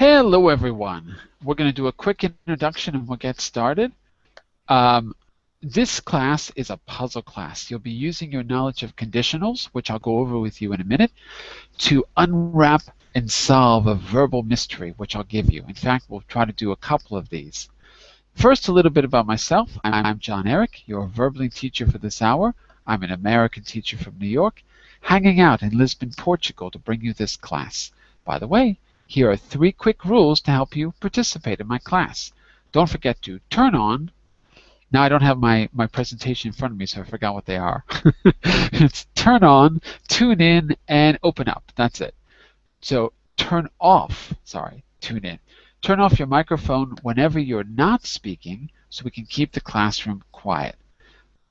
Hello, everyone. We're going to do a quick introduction and we'll get started. This class is a puzzle class. You'll be using your knowledge of conditionals, which I'll go over with you in a minute, to unwrap and solve a verbal mystery, which I'll give you. In fact, we'll try to do a couple of these. First, a little bit about myself. I'm John Eric, your verbally teacher for this hour. I'm an American teacher from New York, hanging out in Lisbon, Portugal to bring you this class. By the way, here are 3 quick rules to help you participate in my class. Don't forget to turn on. Now I don't have my presentation in front of me, so I forgot what they are. It's turn on, tune in, and open up. That's it. So turn off, tune in. Turn off your microphone whenever you're not speaking so we can keep the classroom quiet.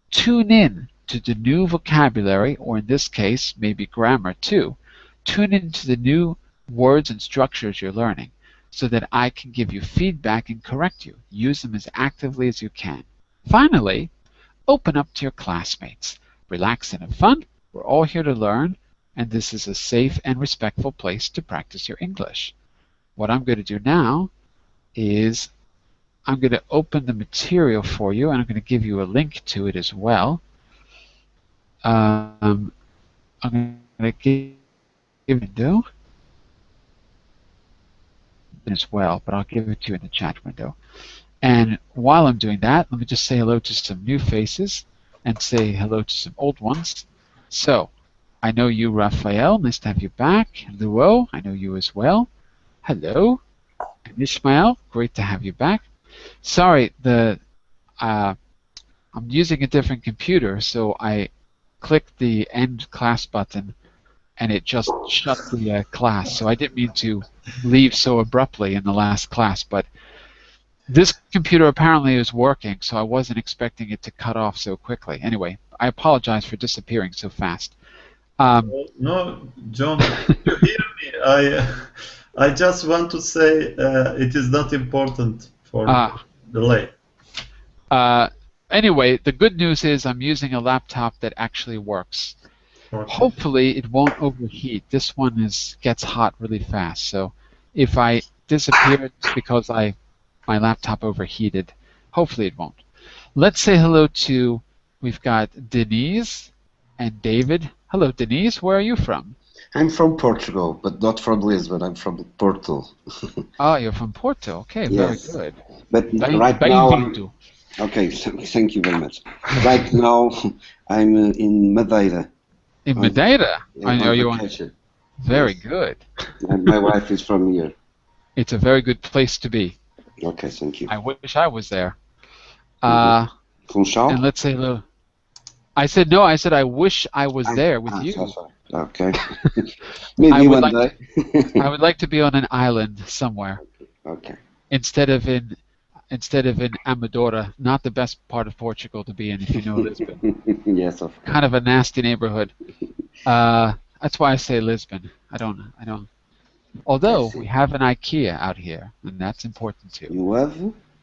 Tune in to the new vocabulary, or in this case, maybe grammar too. Tune into the new words and structures you're learning so that I can give you feedback and correct you. Use them as actively as you can. Finally, open up to your classmates. Relax and have fun. We're all here to learn, and this is a safe and respectful place to practice your English. What I'm going to do now is I'm going to open the material for you, and I'm going to give you a link to it as well. I'm going to give you a window as well, but I'll give it to you in the chat window. And while I'm doing that, let me just say hello to some new faces and say hello to some old ones. So, I know you, Raphael. Nice to have you back. Luo, I know you as well. Hello. And Ishmael, great to have you back. Sorry, I'm using a different computer, so I clicked the end class button and it just shut the class. So I didn't mean to leave so abruptly in the last class, but this computer apparently is working, so I wasn't expecting it to cut off so quickly. Anyway, I apologize for disappearing so fast. No, John, you hear me? I just want to say it is not important for delay. Anyway, the good news is I'm using a laptop that actually works. Okay. Hopefully it won't overheat. This one gets hot really fast. So if I disappear, it's because my laptop overheated. Hopefully it won't. Let's say hello to, we've got Denise and David. Hello, Denise. Where are you from? I'm from Portugal, but not from Lisbon. I'm from Porto. Oh, you're from Porto. Okay, yes. Very good. But right now, okay, thank you very much. Right now, I'm in Madeira. In Madeira? Are you on? Very good. My wife is from here. It's a very good place to be. Okay, thank you. I wish I was there. Funchal? And let's say hello. I said no. I said I wish I was there with you. Sorry. Okay. Maybe one day. I would like to be on an island somewhere. Okay. Instead of in Amadora, not the best part of Portugal to be in, if you know Lisbon. Yes, of course. Kind of a nasty neighborhood. That's why I say Lisbon. I don't. Although we have an IKEA out here, and that's important too. You have?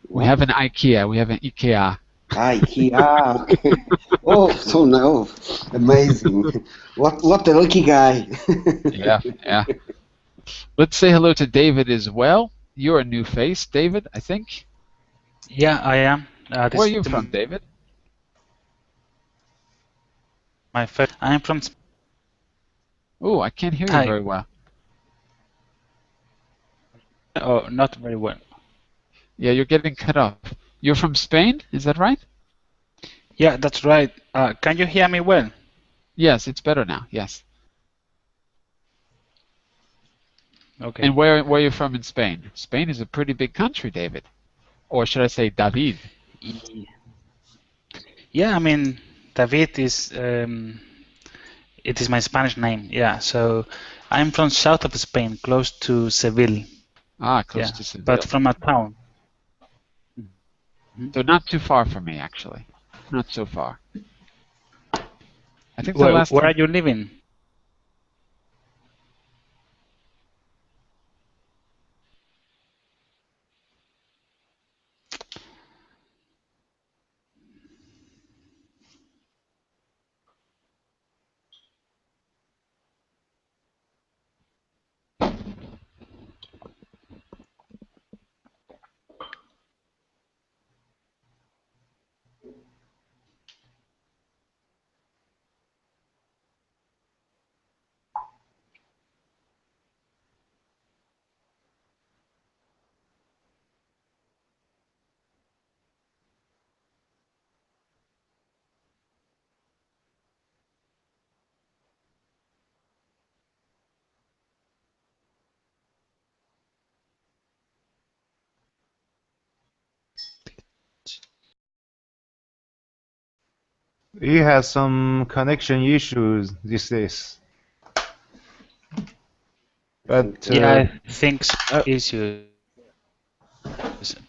We have an IKEA. We have an IKEA. IKEA. Okay. Oh, so now, amazing! What a lucky guy. Yeah. Let's say hello to David as well. You're a new face, David, I think. Yeah, I am. Where are you from, David? I'm from. Oh, I can't hear you very well. Oh, not very well. Yeah, you're getting cut off. You're from Spain, is that right? Yeah, that's right. Can you hear me well? Yes, it's better now. Yes. Okay. And where are you from in Spain? Spain is a pretty big country, David. Or should I say David? Yeah, I mean, David is it is my Spanish name. Yeah, so I'm from south of Spain, close to Seville. Ah, close to Seville. But from a town. So not too far from me, actually. Not so far. I think where are you living? He has some connection issues these days. But Yeah, I think so. Issues,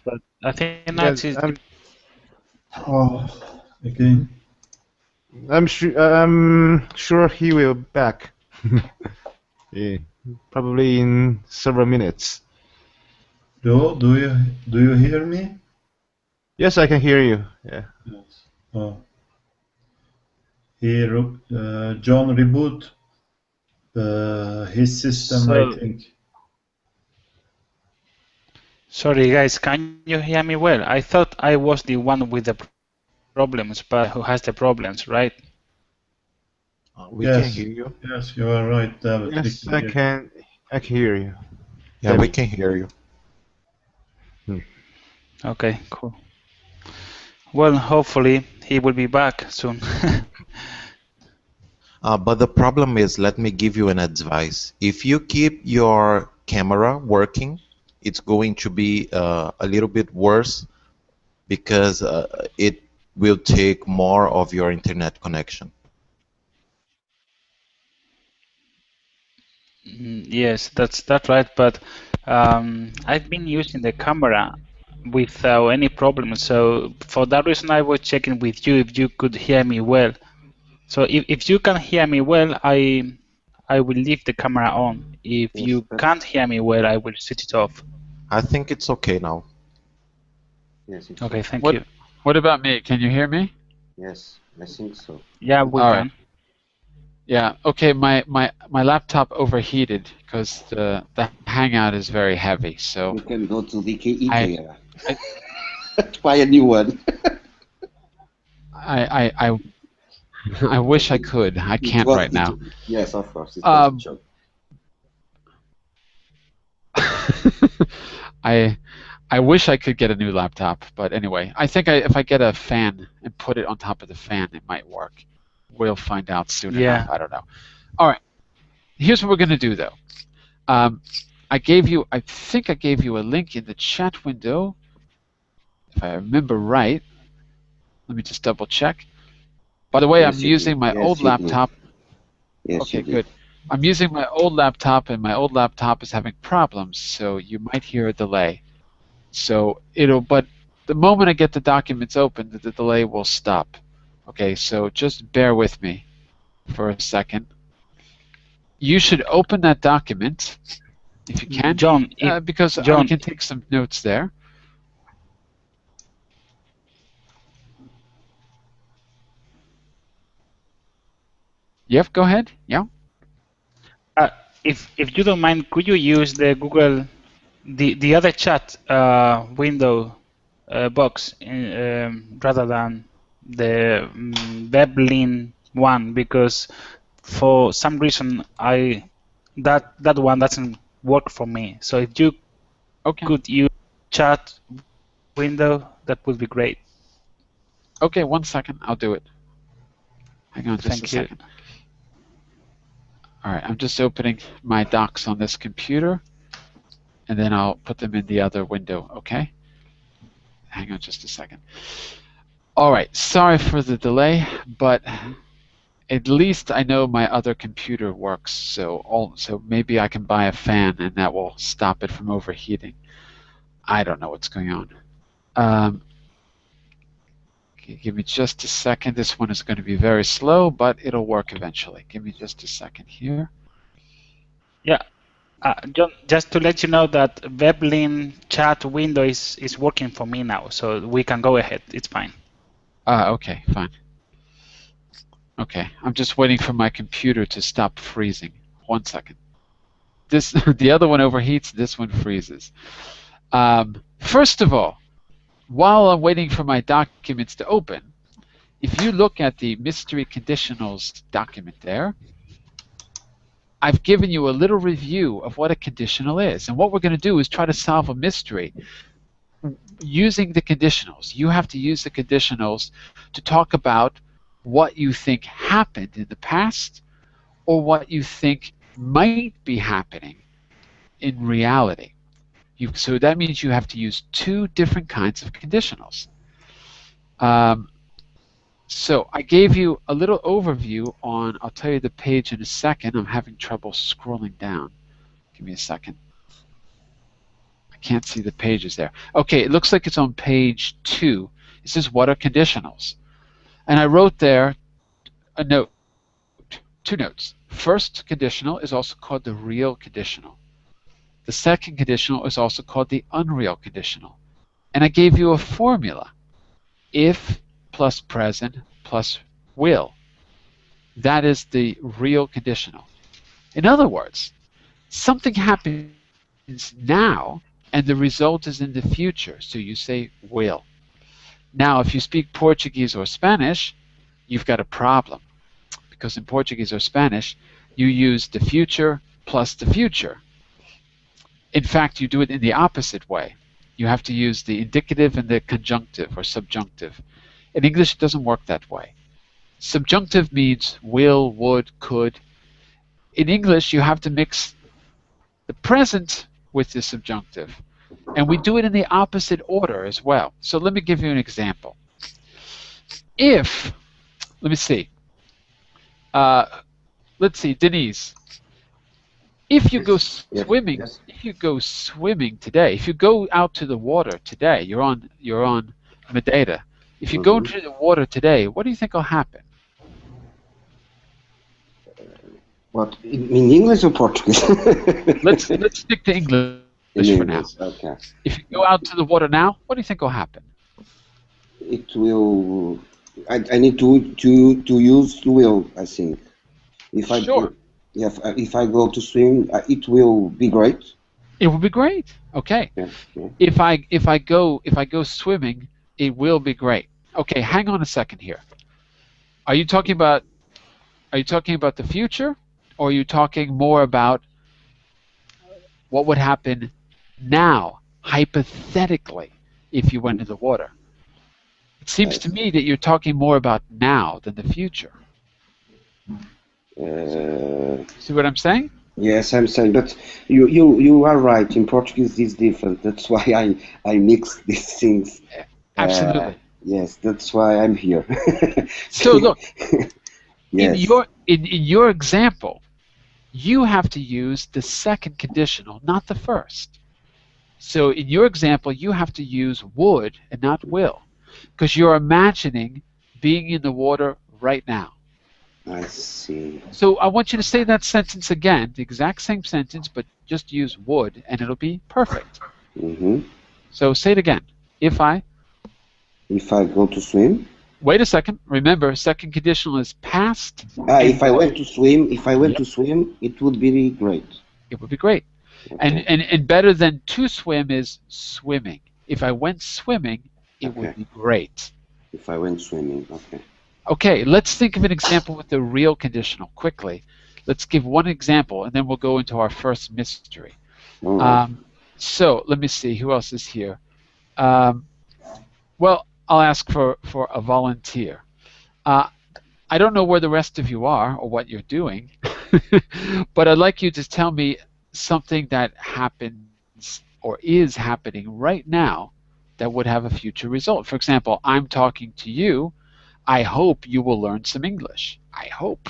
but I think now yes, it's Oh, again. I'm sure he will back. Yeah, probably in several minutes. Joe, do you hear me? Yes, I can hear you. Yeah. Yes. Oh, John reboot his system, I so. think. Sorry, guys, can you hear me well? I thought I was the one with the problems, but who has the problems, right? We can Yes, hear you. yes, you are right, David. We Yes, can I hear you. can. I can hear you. Yeah, we David. can hear you. Hmm. Okay, cool. Well, hopefully he will be back soon. But the problem is, let me give you an advice. If you keep your camera working, it's going to be a little bit worse because it will take more of your internet connection. Yes, that's right. But I've been using the camera without any problem. So for that reason, I was checking with you if you could hear me well. So if you can hear me well, I will leave the camera on. If Yes, you can't hear me well, I will switch it off. I think it's okay now. yes, it's Okay, okay. thank you. What about me? Can you hear me? Yes, I think so. Yeah, we All right. can. Yeah. Okay. My laptop overheated because the Hangout is very heavy. So You can go to the I IKEA. I Buy a new one. I I, I wish I could. I It can't was right it. now. Yes, of course, it was a Um, joke. I I wish I could get a new laptop, but anyway, I think if I get a fan and put it on top of the fan, it might work. We'll find out soon enough. Yeah. I don't know. All right. Here's what we're going to do, though. I think I gave you a link in the chat window, if I remember right. Let me just double check. By the way, I'm Yes, you did. using my old Yes, you did. laptop. Yes, you Okay, did. good. I'm using my old laptop, and my old laptop is having problems, so you might hear a delay. So but the moment I get the documents open, the delay will stop. Okay, so just bear with me for a second. You should open that document if you can, John, because we John, can take some notes there. Yep, go ahead. Yeah. if you don't mind, could you use the Google the other chat window box rather than the WebLink one, because for some reason that one doesn't work for me. So if you could use chat window, that would be great. Okay, 1 second. I'll do it. Hang on just a second. All right, I'm just opening my docs on this computer, and then I'll put them in the other window, okay? Hang on just a second. All right, sorry for the delay, but at least I know my other computer works, so maybe I can buy a fan and that will stop it from overheating. I don't know what's going on. Okay, give me just a second. This one is going to be very slow, but it'll work eventually. Give me just a second here. Yeah. John, just to let you know that WebLink chat window is working for me now, so we can go ahead. It's fine. Okay, fine. Okay, I'm just waiting for my computer to stop freezing. 1 second. The other one overheats, this one freezes. First of all, while I'm waiting for my documents to open, if you look at the mystery conditionals document there, I've given you a little review of what a conditional is. And what we're going to do is try to solve a mystery using the conditionals. You have to use the conditionals to talk about what you think happened in the past or what you think might be happening in reality. So that means you have to use two different kinds of conditionals. So I gave you a little overview on, I'll tell you the page in a second. I'm having trouble scrolling down. Give me a second. I can't see the pages there. Okay, it looks like it's on page 2. It says, what are conditionals? And I wrote there a note, 2 notes. First conditional is also called the real conditional. The second conditional is also called the unreal conditional. And I gave you a formula. If plus present plus will. That is the real conditional. In other words, something happens now and the result is in the future, so you say will. Now, if you speak Portuguese or Spanish, you've got a problem, because in Portuguese or Spanish, you use the future plus the future. In fact, you do it in the opposite way. You have to use the indicative and the conjunctive or subjunctive. In English, it doesn't work that way. Subjunctive means will, would, could. In English, you have to mix the present with the subjunctive. And we do it in the opposite order as well. So let me give you an example. If, let me see. Let's see, Denise. If you go swimming, if you go swimming today, if you go out to the water today, you're on Madeira. If you go into the water today, what do you think will happen? What, in English or Portuguese? let's stick to English for now. Okay. If you go out to the water now, what do you think will happen? It will. I need to use will. I think. Sure. If I go to swim, it will be great. It will be great. Okay. Yeah, yeah. If I go swimming, it will be great. Okay, hang on a second here. Are you talking about the future, or are you talking more about what would happen now, hypothetically, if you went into the water? It seems to me that you're talking more about now than the future. See what I'm saying? Yes, I'm saying, but you are right. In Portuguese, it's different. That's why I mix these things. Absolutely. Yes, that's why I'm here. So look, yes. in your example, you have to use the second conditional, not the first. So in your example, you have to use would and not will, because you're imagining being in the water right now. I see. So I want you to say that sentence again, the exact same sentence, but just use would, and it'll be perfect. Mm-hmm. So say it again. If I go to swim. Wait a second. Remember, second conditional is past. If I went to swim, it would be great. It would be great. Okay. And better than to swim is swimming. If I went swimming, it would be great. If I went swimming, okay. Okay, let's think of an example with the real conditional quickly. Let's give one example, and then we'll go into our first mystery. Right. So let me see, who else is here? Well, I'll ask for a volunteer. I don't know where the rest of you are or what you're doing, but I'd like you to tell me something that happens or is happening right now that would have a future result. For example, I'm talking to you. I hope you will learn some English. I hope.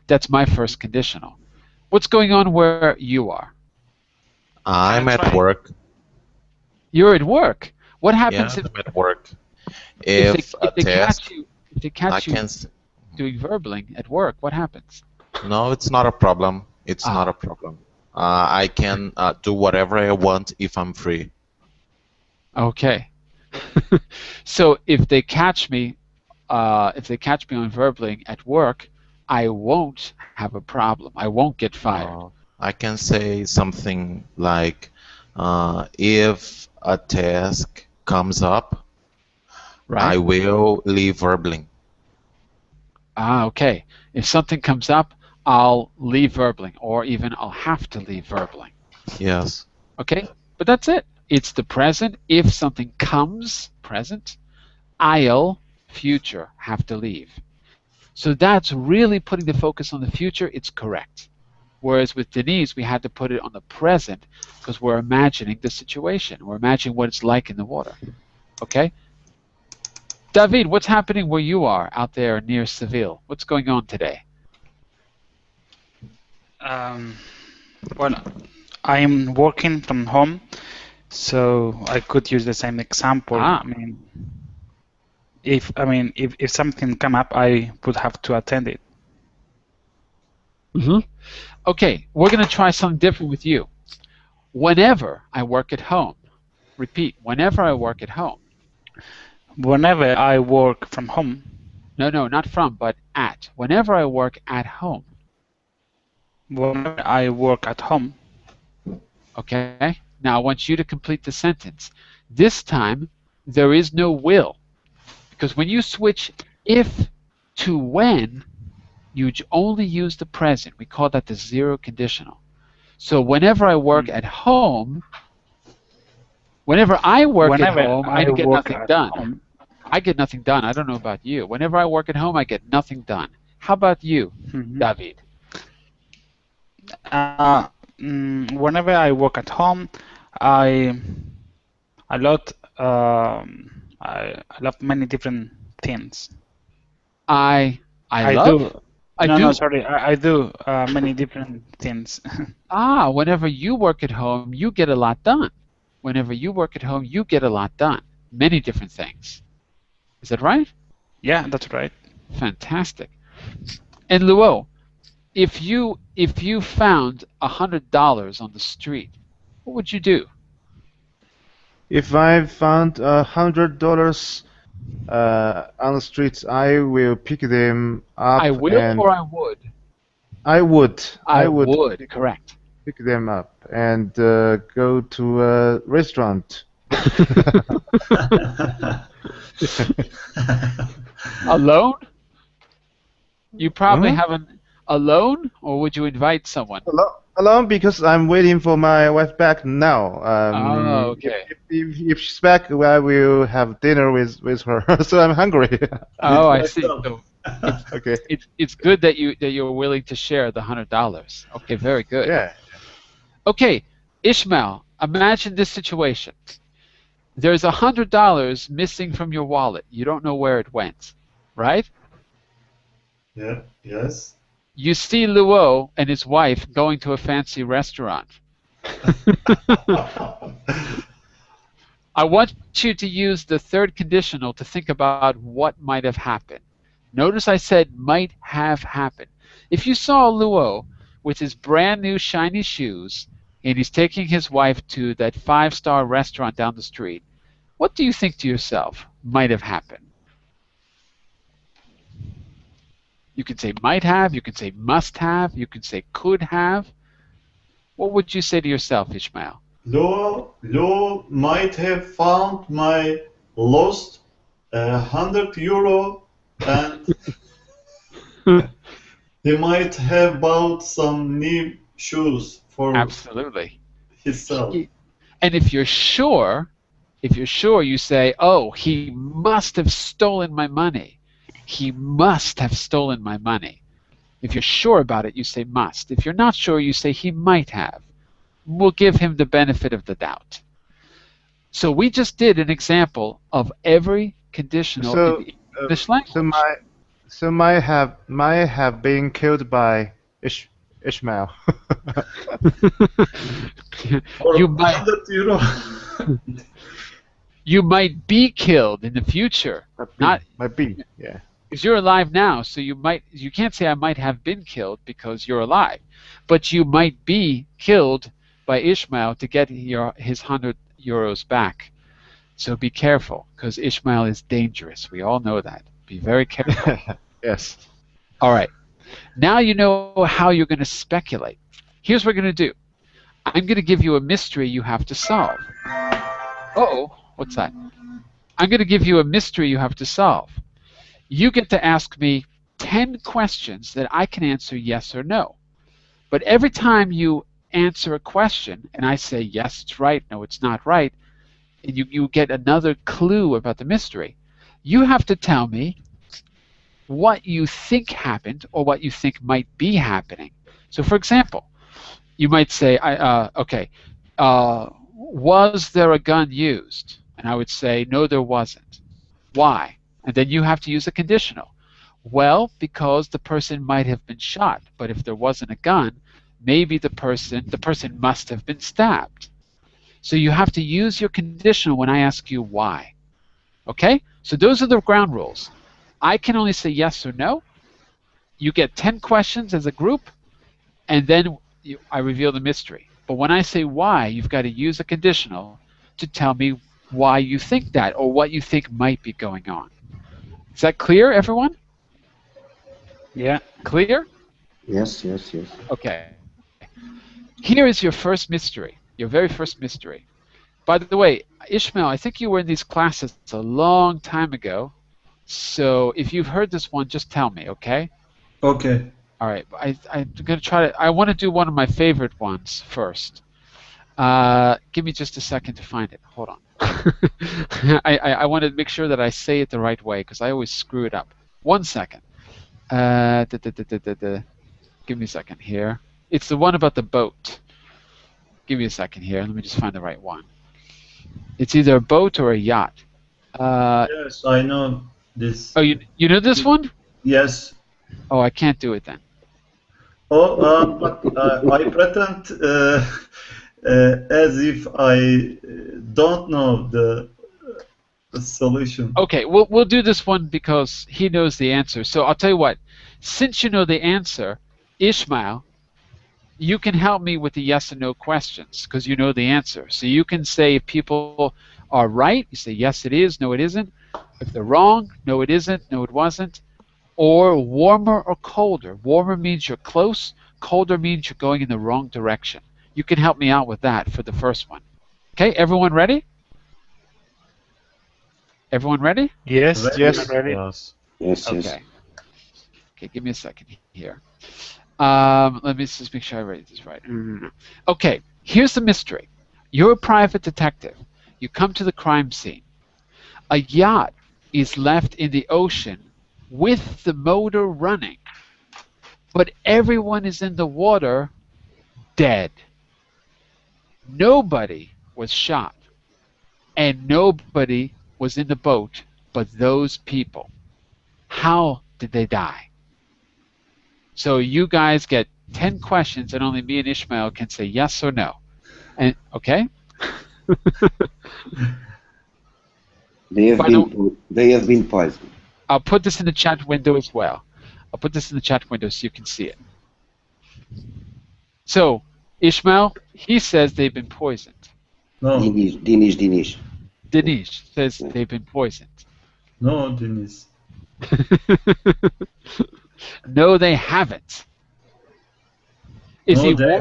That's my first conditional. What's going on where you are? I'm at work. You're at work. What happens if I'm at work? If they catch you doing verbling at work, what happens? No, it's not a problem. It's not a problem. I can do whatever I want if I'm free. Okay. So if they catch me on verbling at work, I won't have a problem. I won't get fired. I can say something like, if a task comes up, right, I will leave verbling. Okay. If something comes up, I'll leave verbling, or even I'll have to leave verbling. Yes. Okay? But that's it. It's the present. If something comes, present, I'll, future, have to leave. So that's really putting the focus on the future. It's correct. Whereas with Denise, we had to put it on the present because we're imagining the situation. We're imagining what it's like in the water. Okay? David, what's happening where you are out there near Seville? What's going on today? Well, I'm working from home, so I could use the same example. Ah. If something come up, I would have to attend it. Mm-hmm. Okay, we're going to try something different with you. Whenever I work at home. Repeat, whenever I work at home. Whenever I work from home. No, not from, but at. Whenever I work at home. Whenever I work at home. Okay, now I want you to complete the sentence. This time, there is no will. Because when you switch if to when, you only use the present. We call that the zero conditional. So whenever I work at home, whenever I work at home, I get nothing done. I get nothing done. I don't know about you. Whenever I work at home, I get nothing done. How about you, David? Whenever I work at home, I love many different things. I do many different things. Whenever you work at home, you get a lot done. Whenever you work at home, you get a lot done. Many different things. Is that right? Yeah, that's right. Fantastic. And Luo, if you found $100 on the street, what would you do? If I found $100 on the streets, I will pick them up. I will or I would? I would. I would. Correct. Pick them up and go to a restaurant. Alone? You probably haven't alone, or would you invite someone? Alone, because I'm waiting for my wife back now. Okay. If she's back, I will have dinner with her. So I'm hungry. Oh, I see. So okay. It's good that you're willing to share the $100. Okay, very good. Yeah. Okay, Ishmael, imagine this situation. There's $100 missing from your wallet. You don't know where it went, right? Yeah. Yes. You see Luo and his wife going to a fancy restaurant. I want you to use the third conditional to think about what might have happened. Notice I said might have happened. If you saw Luo with his brand new shiny shoes and he's taking his wife to that 5-star restaurant down the street, what do you think to yourself might have happened? You can say might have, you can say must have, you can say could have. What would you say to yourself, Ishmael? Lo might have found my lost €100 and he might have bought some new shoes for Absolutely. himself. And if you're sure, you say, oh, he must have stolen my money. He must have stolen my money. If you're sure about it, you say must. If you're not sure, you say he might have. We'll give him the benefit of the doubt. So we just did an example of every conditional in the English language. So might have been killed by Ishmael. You might. You might be killed in the future. Might be, yeah. Because you're alive now, so you can't say I might have been killed because you're alive, but you might be killed by Ishmael to get his €100 back. So be careful, because Ishmael is dangerous. We all know that. Be very careful. Yes. All right. Now you know how you're going to speculate. Here's what we're going to do. I'm going to give you a mystery you have to solve. Uh-oh. What's that? I'm going to give you a mystery you have to solve. You get to ask me 10 questions that I can answer yes or no. But every time you answer a question and I say, yes, it's right, no, it's not right, and you get another clue about the mystery, you have to tell me what you think happened or what you think might be happening. So, for example, you might say, was there a gun used? And I would say, no, there wasn't. Why? And then you have to use a conditional. Well, because the person might have been shot, but if there wasn't a gun, maybe the person must have been stabbed. So you have to use your conditional when I ask you why. Okay? So those are the ground rules. I can only say yes or no. You get 10 questions as a group, and then I reveal the mystery. But when I say why, you've got to use a conditional to tell me why you think that or what you think might be going on. Is that clear, everyone? Yeah. Clear? Yes, yes, yes. Okay. Here is your first mystery, your very first mystery. By the way, Ishmael, I think you were in these classes a long time ago. So if you've heard this one, just tell me, okay? Okay. All right. I'm going to try to. I want to do one of my favorite ones first. Give me just a second to find it. Hold on. I want to make sure that I say it the right way because I always screw it up. 1 second. Give me a second here. It's the one about the boat. Give me a second here. Let me just find the right one. It's either a boat or a yacht. Yes, I know this. Oh, you know this one? Yes. Oh, I can't do it then. Oh, but I pretend as if I don't know the solution. Okay, we'll do this one because he knows the answer. So I'll tell you what. Since you know the answer, Ishmael, you can help me with the yes and no questions because you know the answer. So you can say if people are right, you say yes it is, no it isn't. If they're wrong, no it isn't, no it wasn't. Or warmer or colder. Warmer means you're close, colder means you're going in the wrong direction. You can help me out with that for the first one. Okay, everyone ready? Everyone ready? Yes. Ready? Yes. Ready. Yes. Yes, yes. Okay. Okay, give me a second here. Let me just make sure I read this right. Okay, here's the mystery. You're a private detective. You come to the crime scene. A yacht is left in the ocean with the motor running, but everyone is in the water dead. Nobody was shot, and nobody was in the boat but those people. How did they die? So you guys get 10 questions, and only me and Ishmael can say yes or no. And okay? They have been poisoned. I'll put this in the chat window as well. I'll put this in the chat window so you can see it. So, Ishmael, he says they've been poisoned. No, Dinish. Dinesh says they've been poisoned. no, Denise. No, they haven't. Is No, he they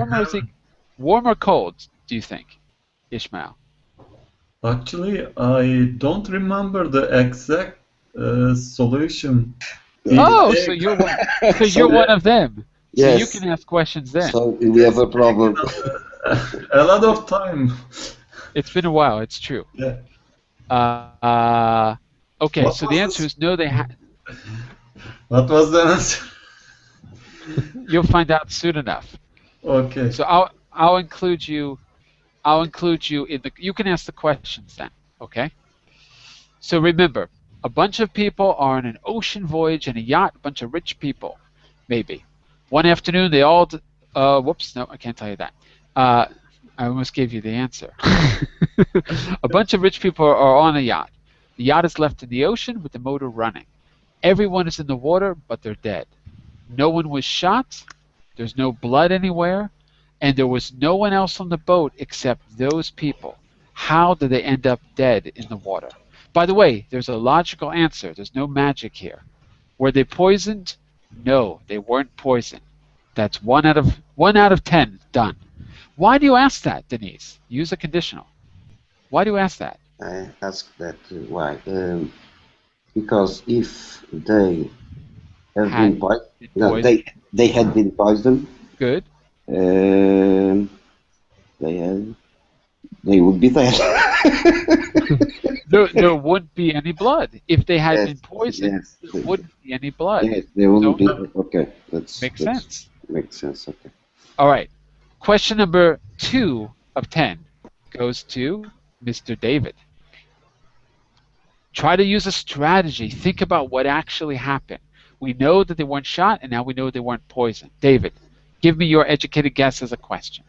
warm or cold, do you think, Ishmael? Actually, I don't remember the exact solution. Oh, so you're one. So you're one of them. So you Yes. can ask questions then. So we have a problem. A lot of time. It's been a while. It's true. Yeah. Okay, What so was the answer this? is no. What was the answer? You'll find out soon enough. Okay. So I'll include you. I'll include you in the. You can ask the questions then. Okay. So remember, a bunch of people are on an ocean voyage in a yacht. A bunch of rich people, maybe. One afternoon, they all. Whoops! No, I can't tell you that. I almost gave you the answer. A bunch of rich people are on a yacht. The yacht is left in the ocean with the motor running. Everyone is in the water, but they're dead. No one was shot. There's no blood anywhere. And there was no one else on the boat except those people. How did they end up dead in the water? By the way, there's a logical answer. There's no magic here. Were they poisoned? No, they weren't poisoned. That's 1 out of 10 done. Why do you ask that, Denise? Use a conditional. Why do you ask that? I ask that why? Because if they have been poisoned, no, they had been poisoned. Good. They would be dead. There wouldn't be any blood if they had Yes, been poisoned. yes. There wouldn't be any blood. Yes, they wouldn't be. So- Okay, Makes sense. Makes sense. Okay. All right. Question number 2 of 10 goes to Mr. David. Try to use a strategy. Think about what actually happened. We know that they weren't shot, and now we know they weren't poisoned. David, give me your educated guess as a question.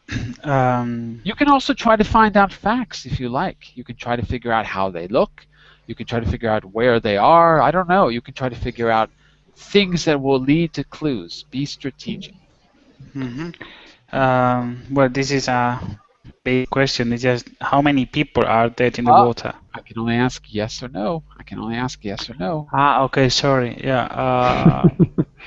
You can also try to find out facts if you like. You can try to figure out how they look. You can try to figure out where they are. I don't know. You can try to figure out things that will lead to clues. Be strategic. Well, this is a big question. It's just how many people are dead in the water? I can only ask yes or no. I can only ask yes or no. Okay, sorry. Yeah.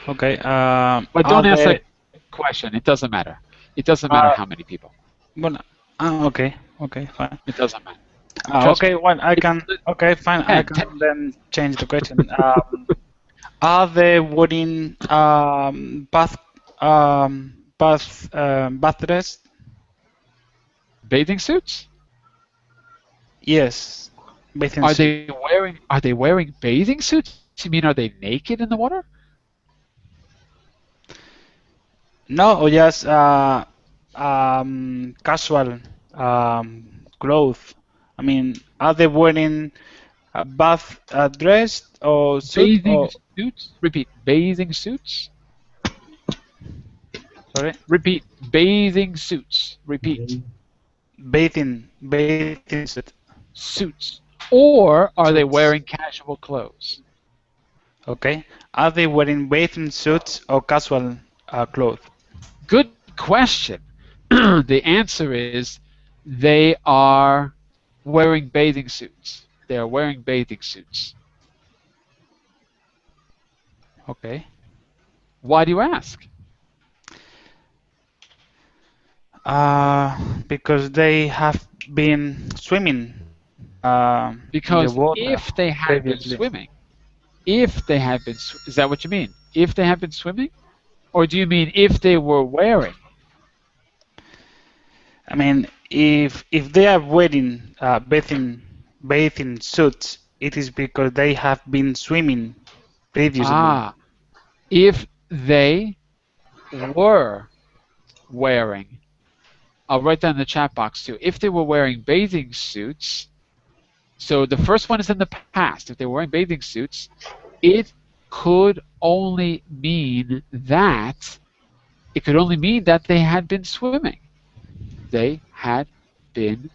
Okay. But don't ask that question. It doesn't matter. It doesn't matter how many people. Well, okay. Okay, fine. It doesn't matter. Okay, well, I can. Okay, fine. I can then change the question. Are they wearing bath dress? Bathing suits? Yes, bathing suits. Are they wearing bathing suits? You mean are they naked in the water? No, or just casual clothes. I mean, are they wearing a bath dress or suit Bathing or? suits? Repeat. Bathing suits? Sorry. Repeat. Bathing suits. Repeat. Bathing suit. Suits. Or are they wearing casual clothes? Okay. Are they wearing bathing suits or casual clothes? Good question. The answer is they are wearing bathing suits. They are wearing bathing suits. Okay. Why do you ask? Because they have been swimming in the Because water if they had been previously. swimming, is that what you mean? If they have been swimming? Or do you mean if they were wearing? I mean, if they are wearing bathing suits, it is because they have been swimming previously. If they were wearing, I'll write that in the chat box too. If they were wearing bathing suits, so the first one is in the past. If they were wearing bathing suits, it could only mean that they had been swimming. They had been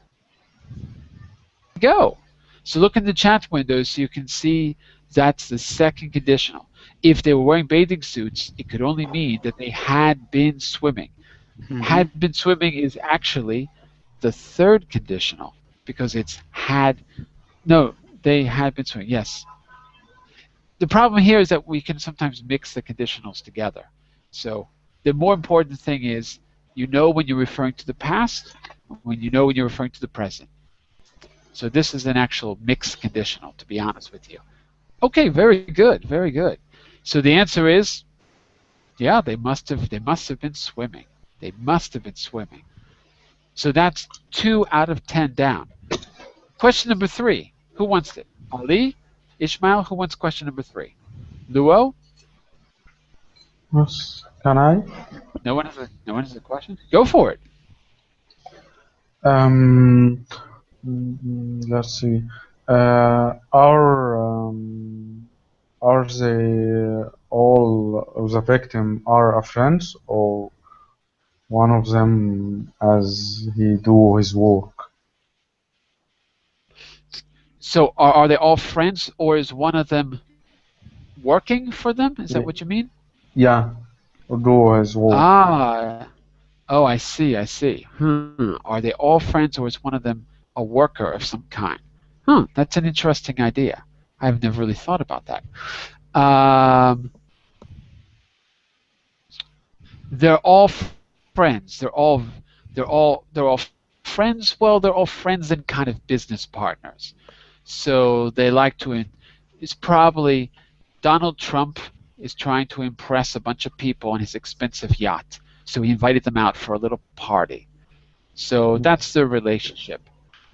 go. So look in the chat window so you can see that's the second conditional. If they were wearing bathing suits, it could only mean that they had been swimming. Had been swimming is actually the third conditional because it's had. No, they had been swimming. Yes. The problem here is that we can sometimes mix the conditionals together. So the more important thing is you know when you're referring to the past, when you know when you're referring to the present. So this is an actual mixed conditional, to be honest with you. Okay, very good, very good. So the answer is, yeah, they must have been swimming. They must have been swimming. So that's 2 out of 10 down. Question number 3. Who wants it? Ali? Ishmael? Who wants question number 3? Luo? Yes. Can I? No one has a question? Go for it. Let's see. Are they all of the victim are friends, or one of them as he do his work? So are they all friends, or is one of them working for them? Is that what you mean? Yeah, do his work. Oh, I see, I see. Are they all friends, or is one of them a worker of some kind? That's an interesting idea. I've never really thought about that. They're all friends. They're all friends. Well, they're all friends and kind of business partners. So they like to. It's probably Donald Trump is trying to impress a bunch of people on his expensive yacht. So he invited them out for a little party. So that's their relationship.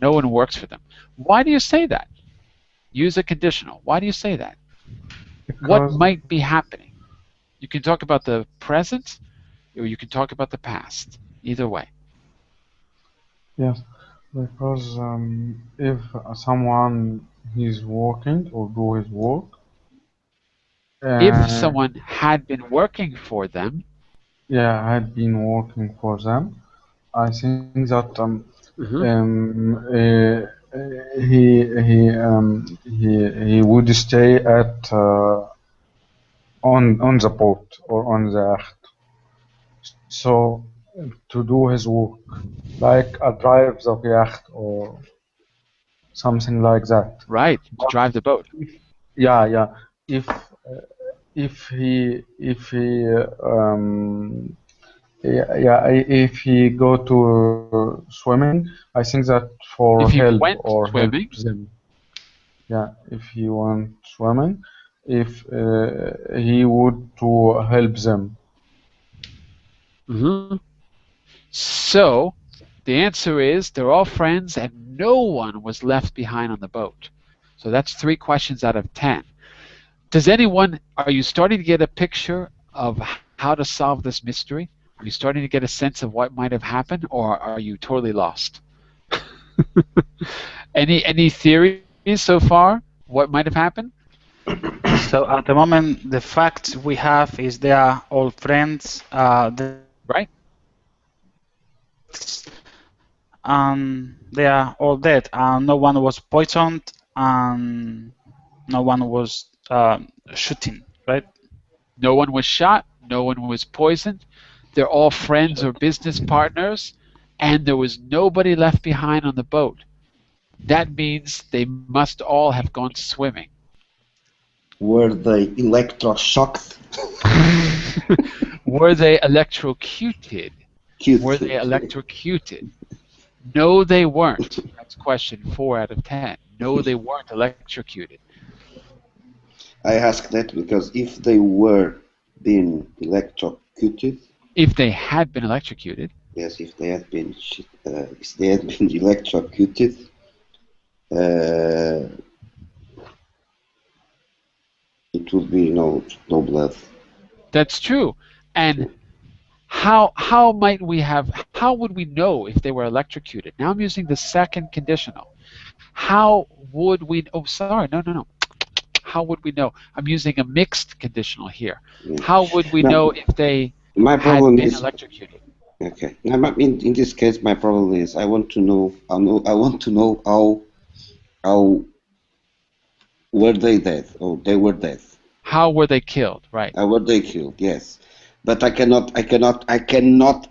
No one works for them. Why do you say that? Use a conditional. Why do you say that? What might be happening? You can talk about the present, or you can talk about the past. Either way. Yes, Because if someone is working or do his work, If uh, someone had been working for them, yeah, had been working for them, I think that he would stay at on the boat or on the yacht. So to do his work, like a drive the yacht or something like that. right, to But drive the boat. yeah, yeah. If if he yeah, if he go to swimming, I think that for If he help went or help swimming, them. Yeah, if he went swimming, if he would to help them. mhm. So the answer is they're all friends and no one was left behind on the boat. So that's 3 questions out of 10. Does anyone, are you starting to get a picture of how to solve this mystery? Are you starting to get a sense of what might have happened, or are you totally lost? Any theories so far? What might have happened? So at the moment, the facts we have is they are all friends. Right? They are all dead. No one was poisoned, and no one was shooting. Right? No one was shot. No one was poisoned. They're all friends or business partners, and there was nobody left behind on the boat. That means they must all have gone swimming. Were they electroshocked? Were they electrocuted? Were they electrocuted? No, they weren't. That's question 4 out of 10. No, they weren't electrocuted. I ask that because if they were being electrocuted, If they had been electrocuted, yes, if they had been electrocuted, uh, it would be no blood. that's true. And how would we know if they were electrocuted? Now I'm using the second conditional. How would we, oh, sorry, no. How would we know? I'm using a mixed conditional here. Yeah. How would we Now, know if they my had problem been is electrocuted? okay. Now, in this case, my problem is I want to know. I want to know how were they dead? Oh, they were dead. How were they killed? Right. How were they killed? Yes, but I cannot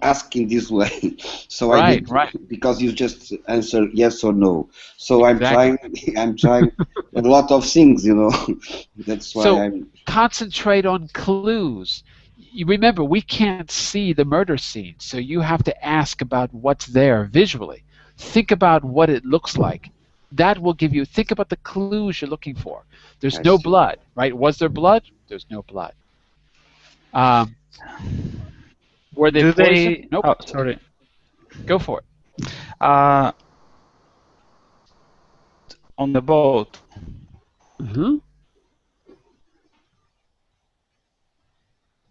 ask in this way. So I Right, need right. because you just answer yes or no. So I'm Exactly. trying. I'm trying a lot of things. That's why So I'm. concentrate on clues. You remember, we can't see the murder scene, so you have to ask about what's there visually. Think about what it looks like. That will give you, think about the clues you're looking for. There's I no see. blood, right? Was there blood? There's no blood. Um, were they Do poisoned? they? Nope. Oh, sorry. Go for it. On the boat. Mm-hmm.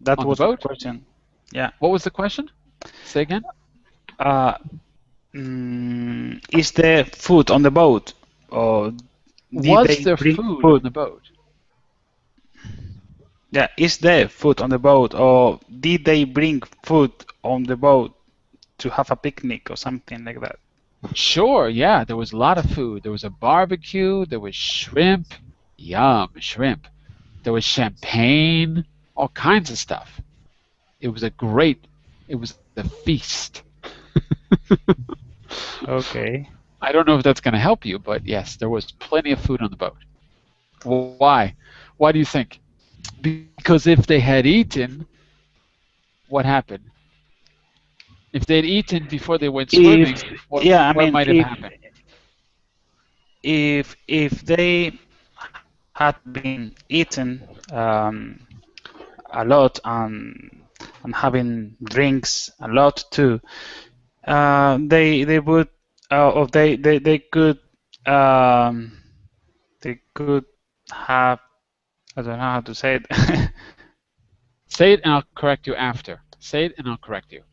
That On the was my boat? question. Yeah. What was the question? Say again. Is there food on the boat, or did Was they there bring food on food? the boat? Yeah, is there food on the boat, or did they bring food on the boat to have a picnic or something like that? Sure, yeah, there was a lot of food. There was a barbecue, there was shrimp, yum, shrimp. There was champagne, all kinds of stuff. It was a great, it was a feast. Okay. I don't know if that's going to help you, but yes, there was plenty of food on the boat. Why? Why do you think? Because if they had eaten, what happened? If they'd eaten before they went If swimming, yeah, I what mean, might have happened? if they had been eating a lot and having drinks a lot too, they would or they could have, I don't know how to say it. Say it and I'll correct you after. Say it and I'll correct you.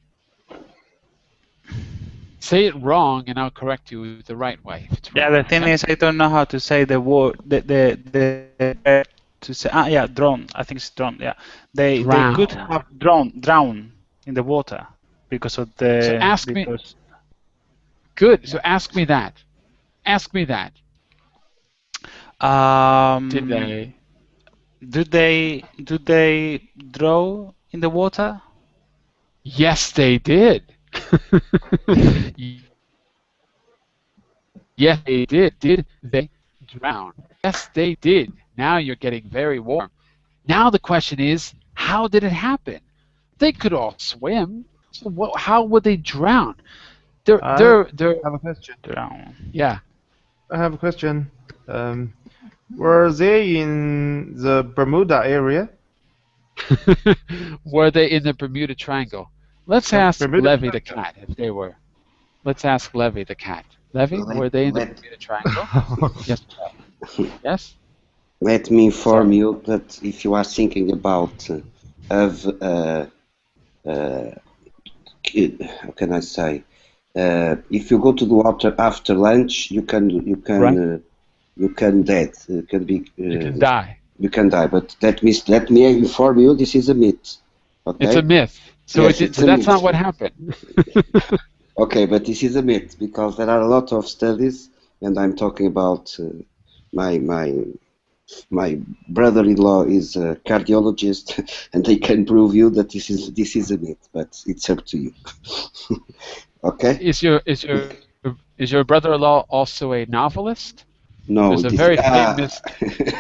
Say it wrong, and I'll correct you the right way. If it's Yeah, wrong. the thing Okay? is, I don't know how to say the word, the verb to say. Ah, yeah, drown. I think it's drown. Yeah, they could Drown. have drown in the water because of So the ask me. because. Good. Yeah. So ask me that. Ask me that. Did Um, they? do they draw in the water? Yes, they did. Yes, they did. Did they drown? Yes, they did. Now you're getting very warm. Now the question is, how did it happen? They could all swim. So how would they drown? They're I they're they're have a question. Drown. yeah. I have a question. Um, were they in the Bermuda area? Were they in the Bermuda Triangle? Let's No, ask Bermuda Levy the Triangle. cat if they were. Let's ask Levy the cat. Levy, Let were they in the let Bermuda Triangle? Yes or no? Yes? let me inform Sorry. you that if you are thinking about of how can I say, if you go to the water after lunch, Right? you can dead, can be You can die. you can die. But let me inform you, this is a myth. It's a Okay? myth. So Yes, it's so a that's not myth. what happened. Okay, but this is a myth because there are a lot of studies, and I'm talking about my my brother-in-law is a cardiologist, and they can prove you that this is a myth. But it's up to you. Okay? Is your brother-in-law also a novelist? No, There's a this very famous.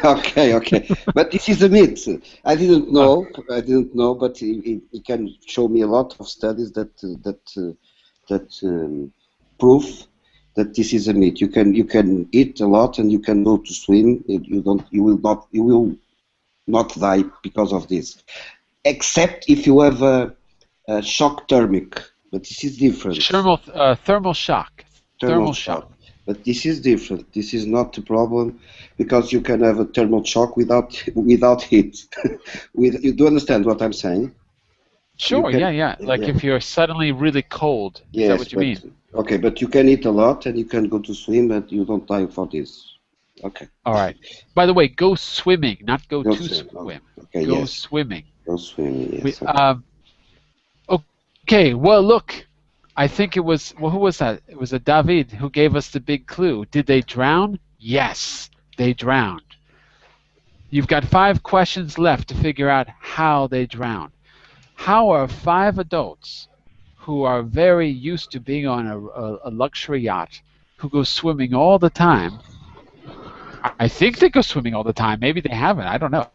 okay, okay. But this is a myth. Uh, I didn't know, but he can show me a lot of studies that prove that this is a myth. You can eat a lot and you can go to swim. You will not die because of this, except if you have a shock thermic. But this is different. thermal shock. Thermal Thermal shock. shock. But this is different. This is not the problem because you can have a thermal shock without heat. You do understand what I'm saying? You Sure, can, yeah. Like yeah, if you're suddenly really cold. Is that yes, what you but mean? okay, but you can eat a lot and you can go to swim, but you don't die for this. Okay, All right. By the way, go swimming, not go go to swim. Oh, swim. okay, Go yes, swimming. go swimming. We, Yes, okay. okay, well, look, I think it was, well, who was that? It was a David who gave us the big clue. Did they drown? Yes, they drowned. You've got 5 questions left to figure out how they drowned. How are 5 adults who are very used to being on a luxury yacht, who go swimming all the time? I think they go swimming all the time. Maybe they haven't. I don't know.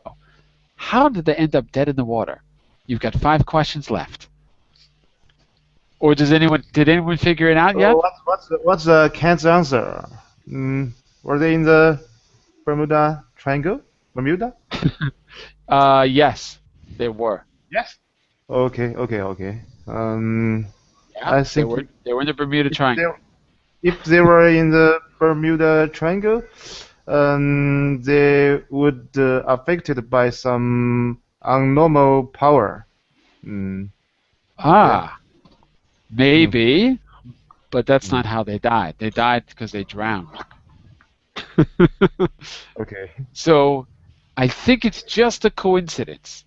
How did they end up dead in the water? You've got 5 questions left. Or did anyone figure it out So yet? what's the cat's answer? Were they in the Bermuda Triangle? Bermuda? Yes, they were. Yes. Okay. Yeah, I they think were. They were in the Bermuda if they Triangle. if they were in the Bermuda Triangle, they would affected by some abnormal power. Mm, yeah. Ah, Mm, maybe, but that's mm. not how they died. They died because they drowned. Okay. So I think it's just a coincidence.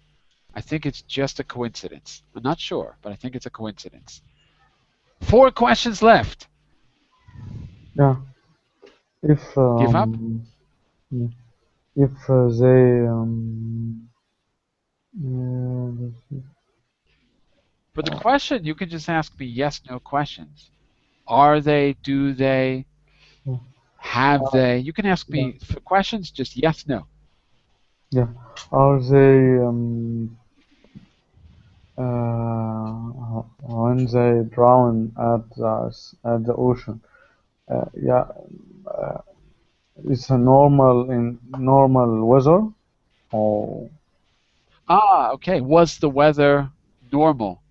I think it's just a coincidence. I'm not sure, but I think it's a coincidence. 4 questions left. Yeah. If Give up? yeah. If they For the question, you can just ask me yes, no questions. Are they? Do they? yeah, Have they? You can ask yeah, me for questions, just yes, no. yeah. Are they when they drown at the ocean? Yeah, it's a normal weather. Oh, Ah, okay. Was the weather normal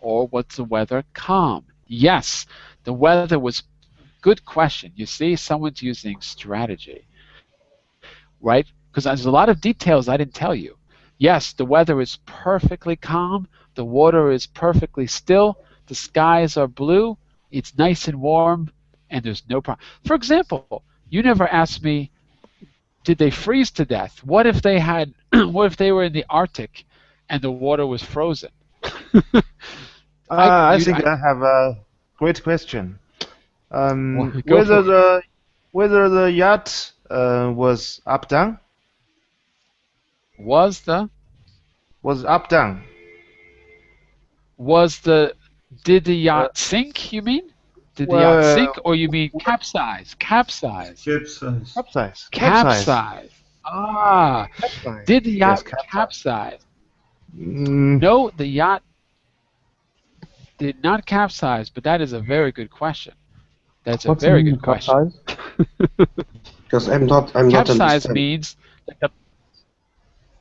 or was the weather calm? Yes, the weather was. Good question. You see, someone's using strategy, right? Because there's a lot of details I didn't tell you. Yes, the weather is perfectly calm. The water is perfectly still. The skies are blue. It's nice and warm, and there's no problem. For example, you never asked me, did they freeze to death? What if they had? What if they were in the Arctic, and the water was frozen? I think I have a great question. Go for it. Whether the yacht was up down? Was the Up down? did the yacht sink? You mean? Did the yacht sink, or you mean capsize? Capsize. Capsize. Capsize. Capsize. Ah, Capsize. did the yacht Yes, capsize? Mm, No, the yacht did not capsize, but that is a very good question. That's a What's the very meaning good of question. capsize? Because I'm not Capsize understanding. means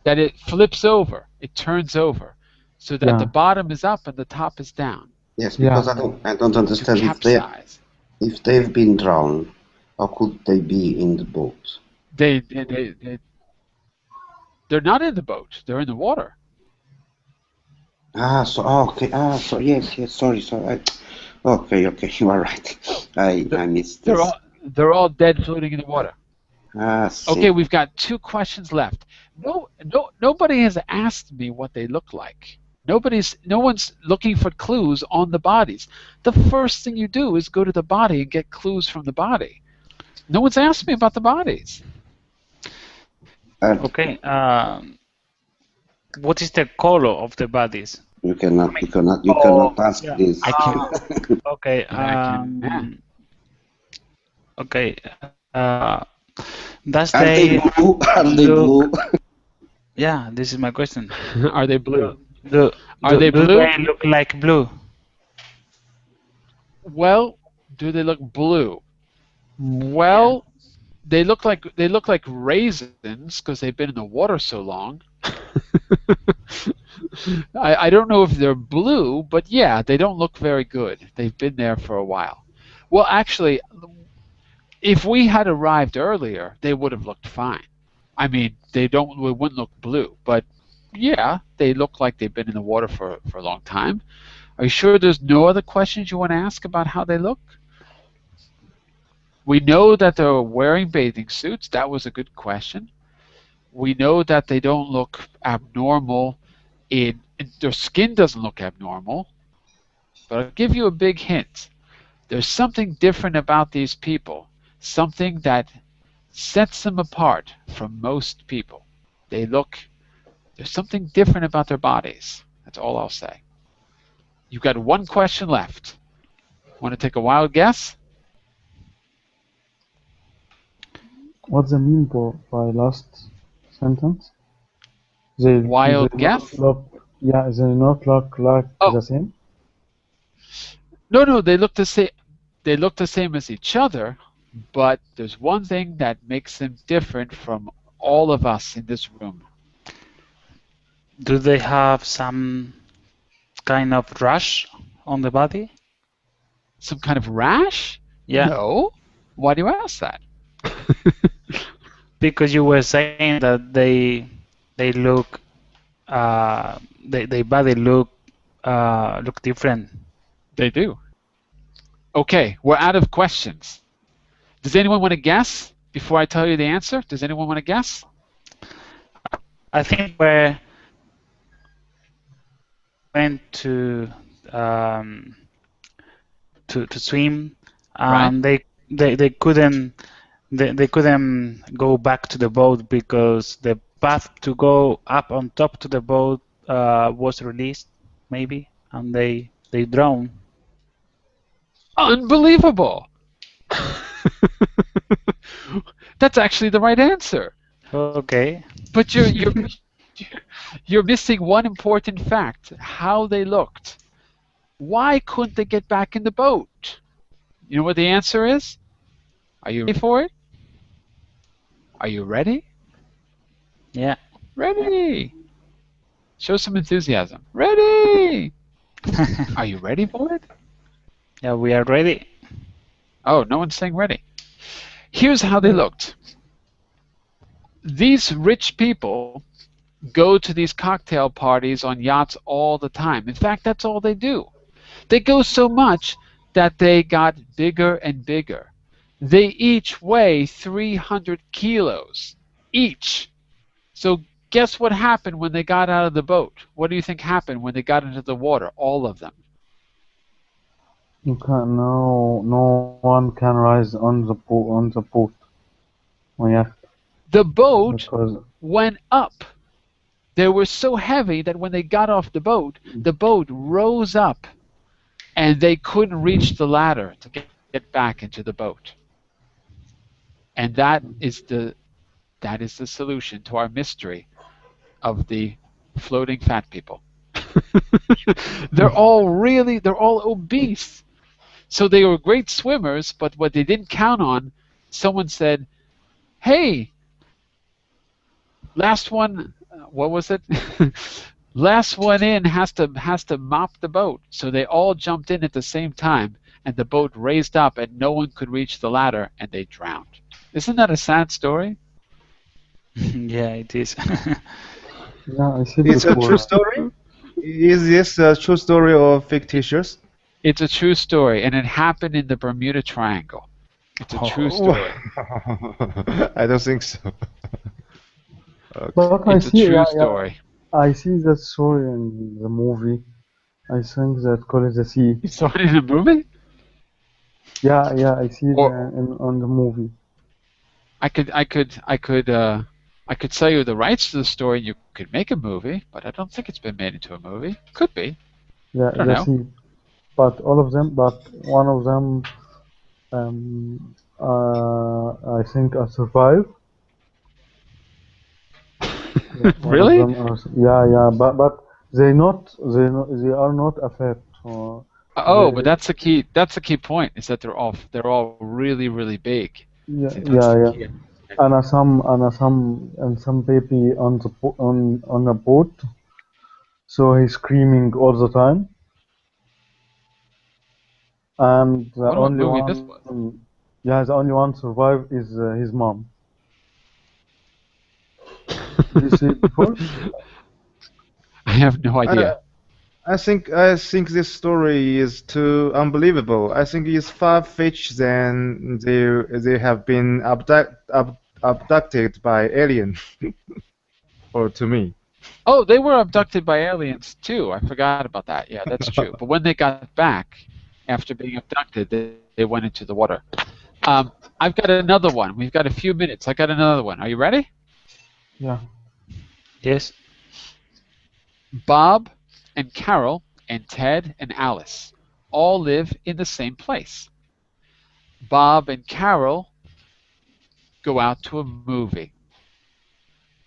that it flips over, it turns over, so that the bottom is up and the top is down. Yes, because I don't understand if they've been drowned, how could they be in the boat? They're not in the boat. They're in the water. So yes, sorry. Okay, you are right. I missed this. They're all dead, floating in the water. See. Okay, we've got 2 questions left. Nobody has asked me what they look like. No one's looking for clues on the bodies. The first thing you do is go to the body and get clues from the body. No one's asked me about the bodies. Okay. What is the color of the bodies? You cannot ask this. Okay. Okay. Are they blue? Are they blue? Yeah, this is my question. Are they blue? Are they blue? Do they look like blue? Well, do they look blue? Well, they look like raisins because they've been in the water so long. I don't know if they're blue, but yeah, they don't look very good. They've been there for a while. Well, actually, if we had arrived earlier, they would have looked fine. I mean, they wouldn't look blue, but yeah, they look like they've been in the water for a long time. Are you sure there's no other questions you want to ask about how they look? We know that they're wearing bathing suits. That was a good question. We know that they don't look abnormal their skin doesn't look abnormal, but I'll give you a big hint. There's something different about these people, something that sets them apart from most people. There's something different about their bodies. That's all I'll say. You've got 1 question left. Want to take a wild guess? What's the mean by last sentence? Wild guess? They not look like the same? No, they look the same. They look the same as each other, but there's one thing that makes them different from all of us in this room. Do they have some kind of rash on the body? Some kind of rash? Yeah. No. Why do you ask that? Because you were saying that they look their body look different. They do. Okay, we're out of questions. Does anyone want to guess before I tell you the answer? Does anyone want to guess? I think we went to swim, and right. they couldn't go back to the boat because the path to go up on top to the boat was released, maybe, and they drowned. Unbelievable! That's actually the right answer. Okay. But you're missing one important fact: how they looked. Why couldn't they get back in the boat? You know what the answer is? Are you ready for it? Are you ready? Yeah. Ready. Show some enthusiasm. Ready. Are you ready for it? Yeah, we are ready. Oh, no one's saying ready. Here's how they looked. These rich people go to these cocktail parties on yachts all the time. In fact, that's all they do. They go so much that they got bigger and bigger. They each weigh 300 kilos each. So guess what happened when they got out of the boat? What do you think happened when they got into the water, all of them? You can't. No one can rise on the boat. Oh, yeah. The boat Because went up. They were so heavy that when they got off the boat rose up, and they couldn't reach the ladder to get back into the boat. And that is the solution to our mystery of the floating fat people. they're all obese. So they were great swimmers, but what they didn't count on, someone said, "Hey, last one, what was it? Last one in has to mop the boat." So they all jumped in at the same time, and the boat raised up, and no one could reach the ladder, and they drowned. Isn't that a sad story? Yeah, it is. yeah, I see It's a before. true story? Is this a true story or fictitious? It's a true story, and it happened in the Bermuda Triangle. It's a true story. I don't think so. Okay. But It's a true story. I see that story in the movie. I think that Call it the Sea. You saw it in a movie? Yeah, I see it on the movie. I could sell you the rights to the story, and you could make a movie, but I don't think it's been made into a movie. Could be. Yeah, I don't the know. sea. But all of them, but one of them, I think I survived. Yeah, Really? Yeah, but they are not affected. Oh, but that's the key. That's the key point. Is that they're all really, really big. Yeah, See, that's the key. and some baby on the boat, so he's screaming all the time. And the What only movie this was? one, yeah, the only one survived is his mom. Did you see it before? I have no idea. I think this story is too unbelievable. I think it's far-fetched than they have been abducted by aliens, or to me. Oh, they were abducted by aliens too. I forgot about that. Yeah, that's true. But when they got back after being abducted, they went into the water. I've got another one. We've got a few minutes. I got another one. Are you ready? Yeah. Yes. Bob and Carol and Ted and Alice all live in the same place. Bob and Carol go out to a movie.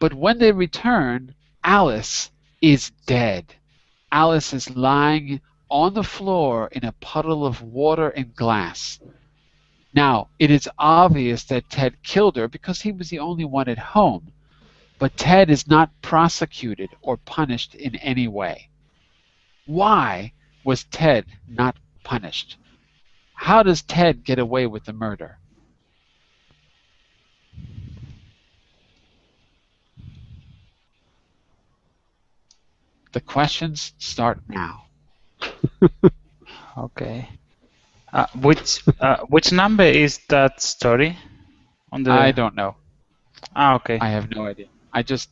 But when they return, Alice is dead. Alice is lying on the floor in a puddle of water and glass. Now, it is obvious that Ted killed her because he was the only one at home. But Ted is not prosecuted or punished in any way. Why was Ted not punished? How does Ted get away with the murder? The questions start now. Okay. Which number is that story? I don't know. Okay. I have no idea. I just.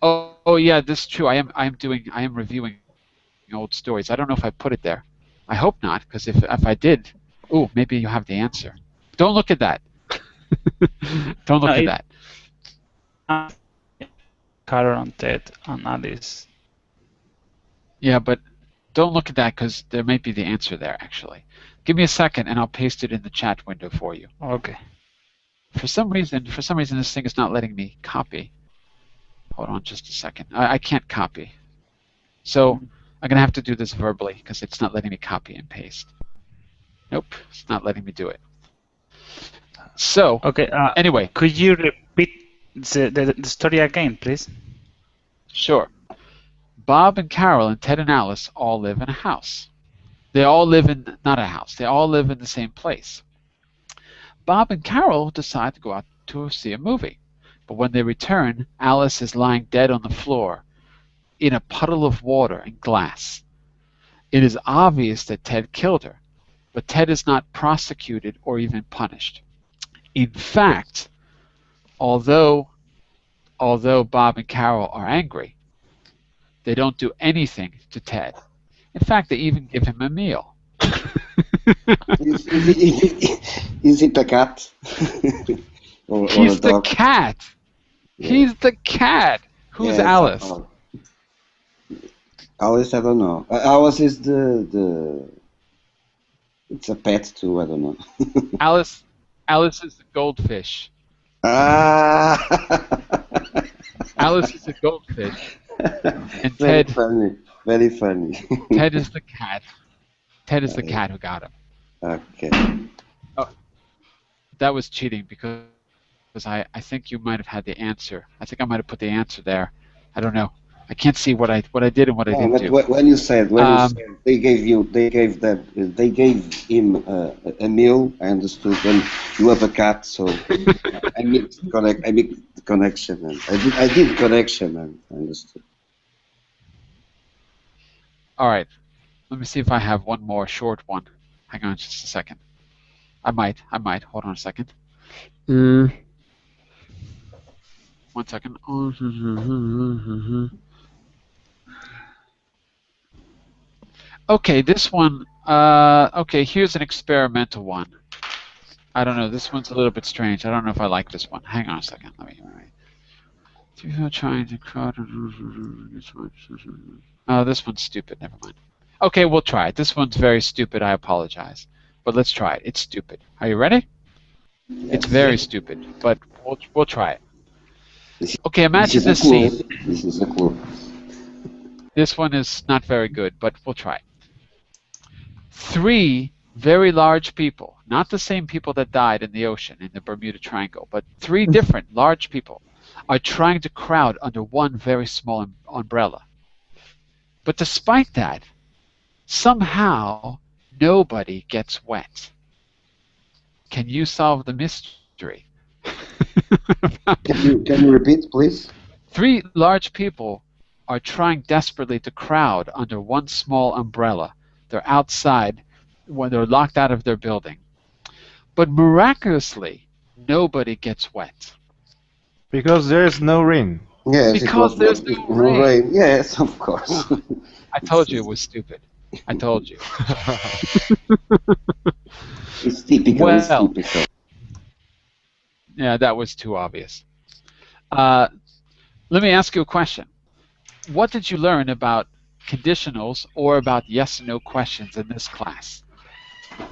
Oh yeah, this is true. I am reviewing old stories. I don't know if I put it there. I hope not, because if I did, maybe you have the answer. Don't look at that. Don't look at that. Carol and Ted and Alice. Yeah, but don't look at that because there might be the answer there, actually. Give me a second and I'll paste it in the chat window for you. Okay. For some reason, this thing is not letting me copy. Hold on just a second. I can't copy. So I'm going to have to do this verbally because it's not letting me copy and paste. Nope, it's not letting me do it. So, okay. Anyway. Could you repeat the story again, please? Sure. Bob and Carol and Ted and Alice all live in a house. They all live in, not a house, they all live in the same place. Bob and Carol decide to go out to see a movie. But when they return, Alice is lying dead on the floor in a puddle of water and glass. It is obvious that Ted killed her. but Ted is not prosecuted or even punished. In fact, although Bob and Carol are angry, they don't do anything to Ted. In fact, they even give him a meal. Is it a cat? or He's a dog? the cat. Yeah. He's the cat. Who's Yes, Alice? Alice, I don't know. Alice is the. It's a pet too. I don't know. Alice is the goldfish. Ah. Alice is a goldfish, and Very Ted. funny. Very funny. Ted is the cat. Ted is the cat who got him. Okay. Oh, that was cheating because I think you might have had the answer. I think I might have put the answer there. I don't know. I can't see what I did and what I didn't do. When you said they gave him a meal, I understood. When you have a cat, so I made the connection, and I did connection, and I understood. All right. Let me see if I have one more short one. Hang on just a second. I might. Hold on a second. 1 second. Okay, this one. Okay, here's an experimental one. I don't know. This one's a little bit strange. I don't know if I like this one. Hang on a second. Let me. Trying to crowd. Oh, this one's stupid. Never mind. Okay, we'll try it. This one's very stupid. I apologize, but let's try it. It's stupid. Are you ready? Yes. It's very stupid, but we'll try it. Okay, imagine this scene. This is a clue. This one is not very good, but we'll try it. 3 very large people, not the same people that died in the ocean in the Bermuda Triangle, but 3 different large people are trying to crowd under one very small umbrella. But despite that, somehow nobody gets wet. Can you solve the mystery? Can you repeat, please? 3 large people are trying desperately to crowd under one small umbrella. They're outside when they're locked out of their building. But miraculously, nobody gets wet. Because there is no rain. Yes, because there's no rain. Yes, of course. I told you it was stupid. I told you. It's typical. Well, it's typical. Yeah, that was too obvious. Let me ask you a question. What did you learn about conditionals or about yes and no questions in this class?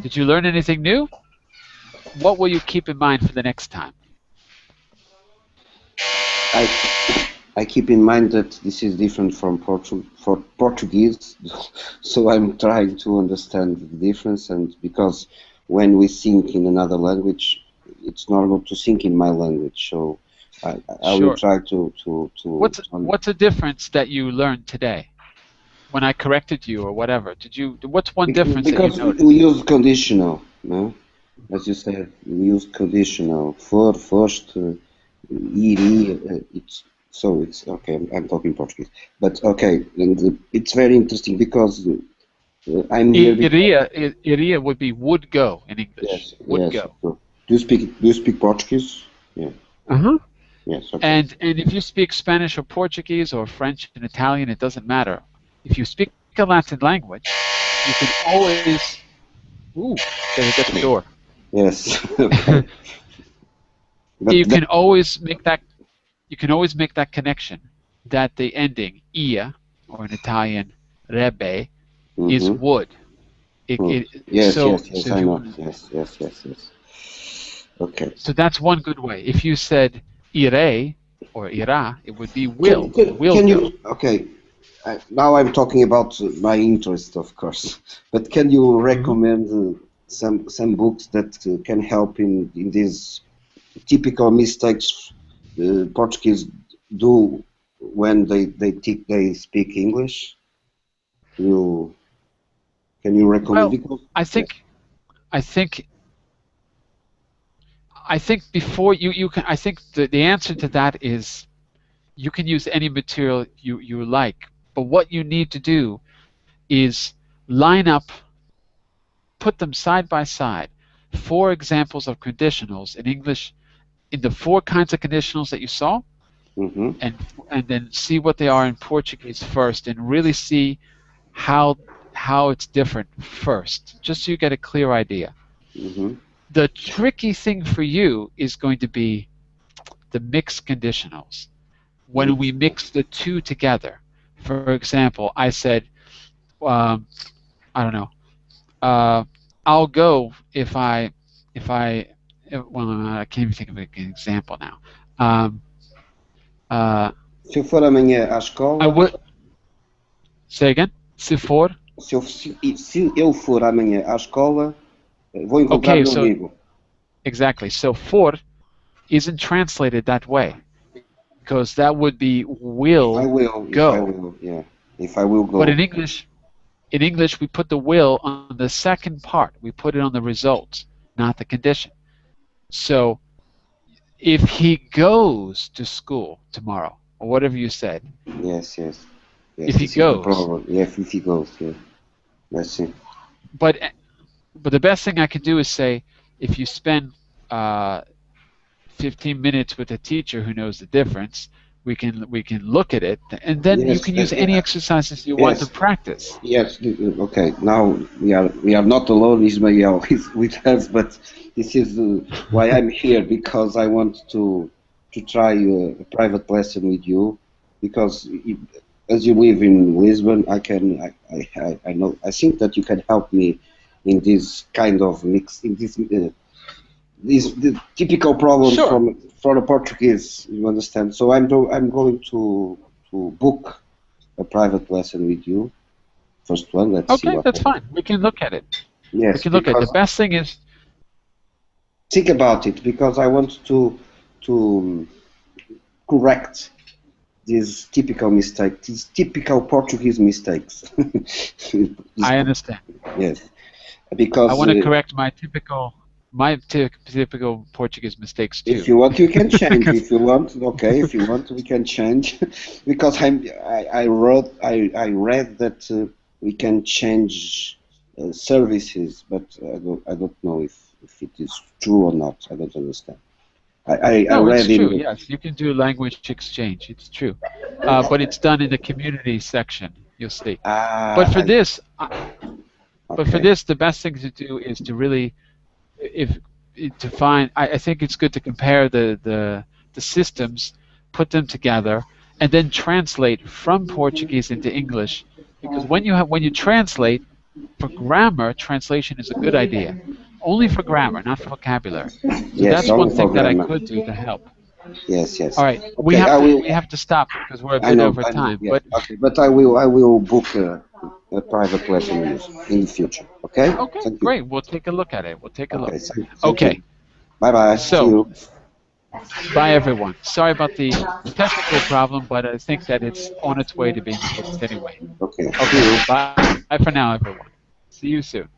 Did you learn anything new? What will you keep in mind for the next time? I keep in mind that this is different from Portuguese, so I'm trying to understand the difference, and because when we think in another language, it's normal to think in my language, so I will try to What's a difference that you learned today? When I corrected you or whatever, what's one difference that you noticed? Because we use conditional, no? As you said, we use conditional. For, first, so it's okay. I'm talking Portuguese, but okay, and it's very interesting because I'm here. Iria would be would go in English. Yes, would yes. go. Do you speak Portuguese? Yeah. Yes. Okay. And if you speak Spanish or Portuguese or French and Italian, it doesn't matter. If you speak a Latin language, you can always. Ooh, there's at the door. Yes. You can always make that. You can always make that connection that the ending ia, or in Italian rebe, is would. Yes, I know. Yes. Okay. So that's one good way. If you said ire or ira, it would be will. Can you? Okay. Now I'm talking about my interest, of course. But can you recommend some books that can help in these typical mistakes Portuguese do when they speak English? Can you recommend? Well, I think before you can. I think the answer to that is you can use any material you like, but what you need to do is line up put them side by side. 4 examples of conditionals in English in the 4 kinds of conditionals that you saw, and then see what they are in Portuguese first, and really see how it's different first, just so you get a clear idea. The tricky thing for you is going to be the mixed conditionals. When we mix the two together, for example, I said, I don't know, I'll go if I, well, I can't even think of an example now. Se eu for amanhã à escola. I would say again. Se for. Se eu for amanhã à escola, vou encontrar meu amigo. Exactly. So for isn't translated that way, because that would be will. I will go. If I will, yeah. If I will go. But in English, we put the will on the second part. We put it on the result, not the condition. So if he goes to school tomorrow, or whatever you said. Yes. If he goes. Yeah, if he goes, yeah. Let's see. But the best thing I can do is say, if you spend 15 minutes with a teacher who knows the difference, we can look at it, and then you can use any exercises you want to practice. Yes. Okay. Now we are not alone. Ismail is with us, but this is why I'm here, because I want to try a private lesson with you, because as you live in Lisbon, I know, I think that you can help me in this kind of mix, in this the typical problem for the Portuguese, you understand. So I'm going to book a private lesson with you. First one, let's see. Okay, that's fine. We can look at it. Yes, we can look at it. The best thing is think about it, because I want to correct these typical mistakes, these typical Portuguese mistakes. I understand. Yes, because I want to correct my typical Portuguese mistakes too. If you want, you can change. If you want, okay. If you want, we can change. Because I read that we can change services, but I don't know if it is true or not. I don't understand. I read it's true. Yes, you can do language exchange. It's true, but it's done in the community section. You'll see. But for this, the best thing to do is to really, I think it's good to compare the systems, put them together, and then translate from Portuguese into English. Because when you translate, for grammar, translation is a good idea. Only for grammar, not for vocabulary. So that's one thing that I could do to help. Yes. All right, okay, we have to stop because we're a bit over time. Yeah. But I will book a private lesson in the future. Okay. Okay, great. We'll take a look at it. Okay. Okay. Bye. So, bye everyone. Sorry about the technical problem, but I think that it's on its way to being fixed anyway. Okay. Bye for now, everyone. See you soon.